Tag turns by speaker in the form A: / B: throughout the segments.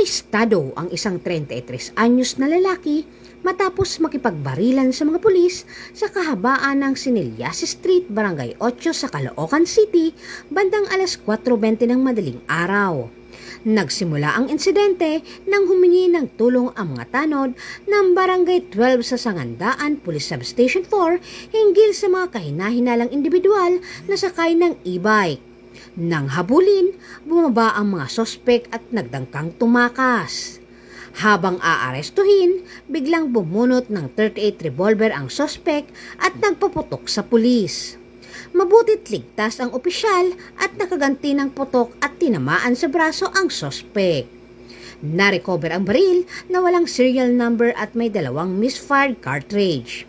A: Arestado ang isang 33 anyos na lalaki matapos makipagbarilan sa mga pulis sa kahabaan ng Sinilyas Street, Barangay 8 sa Caloocan City, bandang alas 4:20 ng madaling araw. Nagsimula ang insidente nang humingi ng tulong ang mga tanod ng Barangay 12 sa Sangandaan Police Substation 4 hinggil sa mga kahinahinalang individual na sakay ng e-bike. Nang habulin, bumaba ang mga sospek at nagdangkang tumakas. Habang aarestuhin, biglang bumunot ng 38 revolver ang sospek at nagpaputok sa pulis. Mabuti't ligtas ang opisyal at nakaganti ng putok at tinamaan sa braso ang sospek. Na-recover ang baril na walang serial number at may 2 misfired cartridge.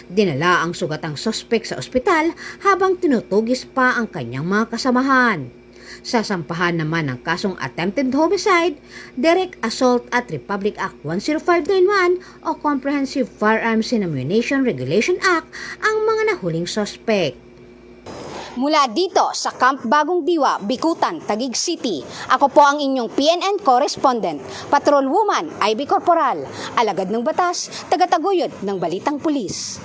A: Dinala ang sugatang sospek sa ospital habang tinutugis pa ang kanyang mga kasamahan. Sasampahan naman ng kasong attempted homicide, direct assault at Republic Act 10591 o Comprehensive Firearms and Ammunition Regulation Act ang mga nahuling sospek.
B: Mula dito sa Camp Bagong Diwa, Bicutan, Taguig City, ako po ang inyong PNN correspondent, Patrolwoman Ivy Corporal, alagad ng batas, tagataguyod ng Balitang Pulis.